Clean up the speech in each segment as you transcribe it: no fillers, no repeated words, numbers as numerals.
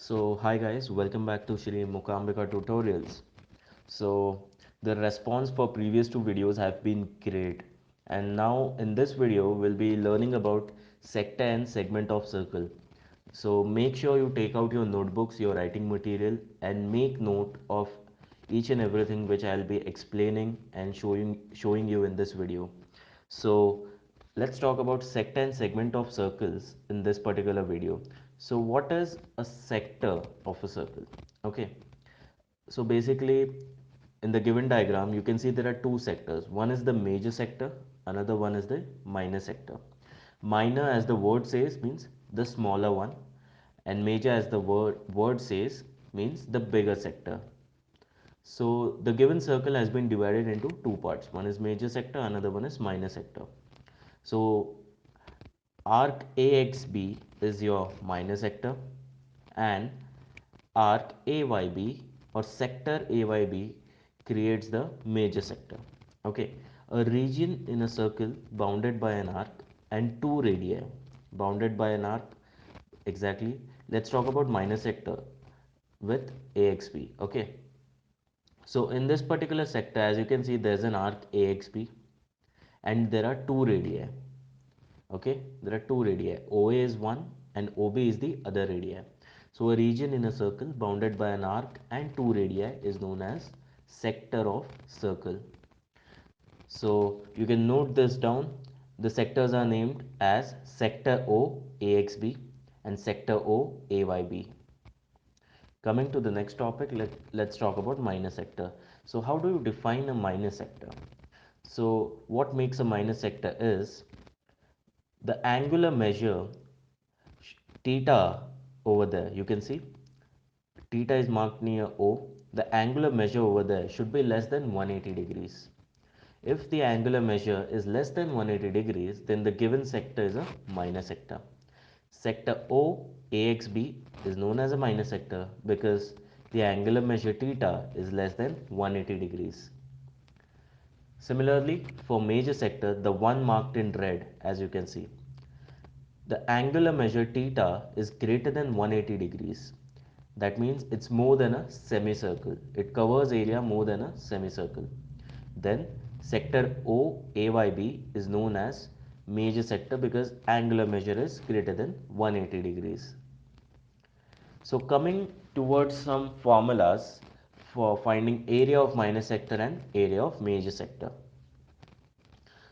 So hi guys, welcome back to Shree Mukambika Tutorials. So the response for previous two videos have been great, and now in this video we'll be learning about sector and segment of circle. So make sure you take out your notebooks, your writing material, and make note of each and everything which I'll be explaining and showing you in this video. So let's talk about sector and segment of circles in this particular video. So what is a sector of a circle? Okay, so basically in the given diagram you can see there are two sectors. One is the major sector, another one is the minor sector. Minor, as the word says, means the smaller one, and major, as the word says, means the bigger sector. So the given circle has been divided into two parts. One is major sector, another one is minor sector. So arc AXB is your minor sector, and arc AYB or sector AYB creates the major sector. Okay, a region in a circle bounded by an arc and two radii bounded by an arc. Exactly. Let's talk about minor sector with AXB. Okay, so in this particular sector, as you can see, there's an arc AXB and there are two radii. Okay, there are two radii. OA is one and OB is the other radii. So a region in a circle bounded by an arc and two radii is known as sector of circle. So you can note this down. The sectors are named as sector O AXB and sector O AYB. Coming to the next topic, let's talk about minor sector. So how do you define a minor sector? So what makes a minor sector is the angular measure theta over there. You can see theta is marked near O. The angular measure over there should be less than 180 degrees. If the angular measure is less than 180 degrees, then the given sector is a minor sector. Sector O AXB is known as a minor sector because the angular measure theta is less than 180 degrees. Similarly, for major sector, the one marked in red, as you can see, the angular measure theta is greater than 180 degrees. That means it's more than a semicircle. It covers area more than a semicircle. Then sector OAYB is known as major sector because angular measure is greater than 180 degrees. So coming towards some formulas for finding area of minor sector and area of major sector.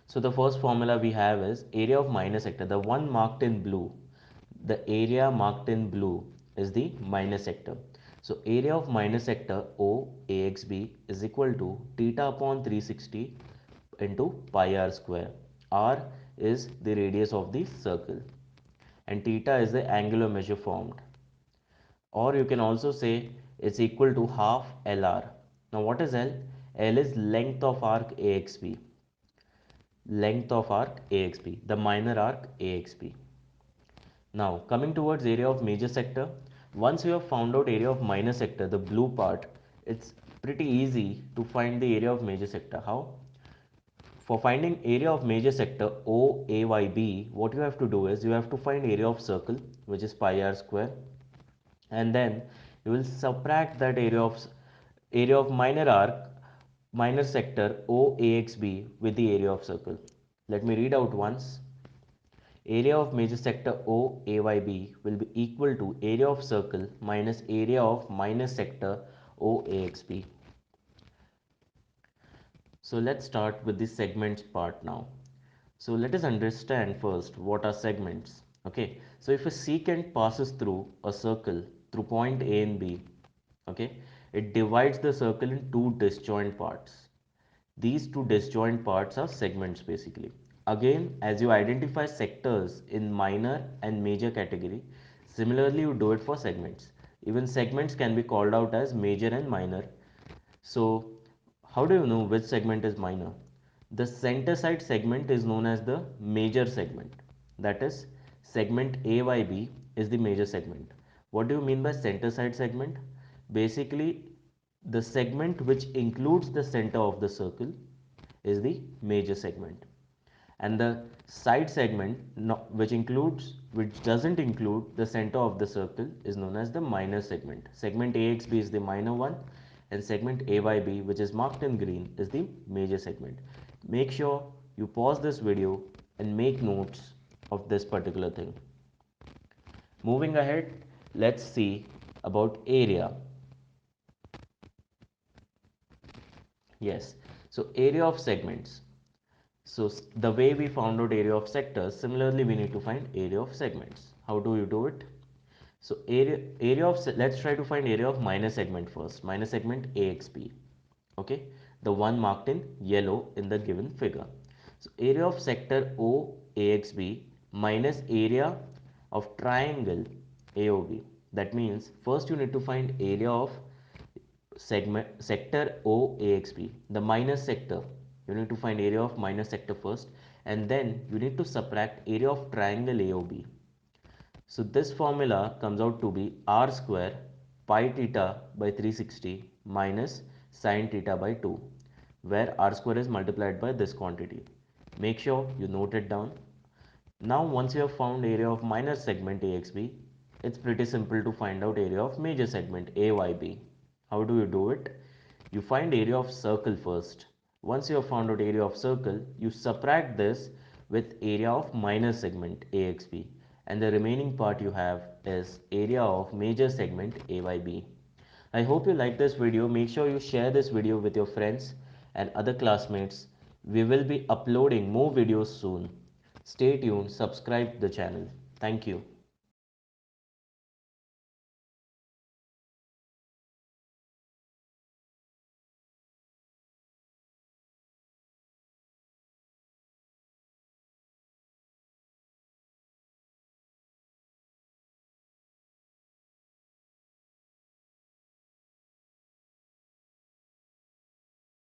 So the first formula we have is area of minor sector, the one marked in blue. The area marked in blue is the minor sector. So area of minor sector OAXB is equal to theta upon 360 into pi r square. R is the radius of the circle and theta is the angular measure formed. Or you can also say it's equal to half LR. Now what is L? L is length of arc AXB. Length of arc AXB, the minor arc AXB. Now coming towards area of major sector, once you have found out area of minor sector, the blue part, it's pretty easy to find the area of major sector. How? For finding area of major sector OAYB, what you have to do is you have to find area of circle, which is pi r square, and then you will subtract that area of minor arc, minor sector OAXB with the area of circle. Let me read out once. Area of major sector OAYB will be equal to area of circle minus area of minor sector OAXB. So let's start with the segments part now. So let us understand first what are segments. Okay, so if a secant passes through a circle through point A and B, okay, it divides the circle in two disjoint parts. These two disjoint parts are segments basically. Again, as you identify sectors in minor and major category, similarly you do it for segments. Even segments can be called out as major and minor. So, how do you know which segment is minor? The center side segment is known as the major segment. That is, segment AYB is the major segment. What do you mean by center side segment? Basically, the segment which includes the center of the circle is the major segment, and the side segment which includes which doesn't include the center of the circle, is known as the minor segment. Segment AXB is the minor one, and segment AYB, which is marked in green, is the major segment. Make sure you pause this video and make notes of this particular thing. Moving ahead, let's see about area. Yes, so area of segments. So the way we found out area of sectors, similarly we need to find area of segments. How do you do it? So area of, let's try to find area of minor segment first. Minor segment AXB. Okay, the one marked in yellow in the given figure. So area of sector OAXB minus area of triangle AOB. That means first you need to find area of segment sector OAXB, the minus sector. You need to find area of minus sector first, and then you need to subtract area of triangle AOB. So this formula comes out to be r square pi theta by 360 minus sine theta by 2, where r square is multiplied by this quantity. Make sure you note it down. Now once you have found area of minor segment AXB, it's pretty simple to find out area of major segment AYB. How do you do it? You find area of circle first. Once you have found out area of circle, you subtract this with area of minor segment AXB, and the remaining part you have is area of major segment AYB. I hope you like this video. Make sure you share this video with your friends and other classmates. We will be uploading more videos soon. Stay tuned, subscribe the channel. Thank you.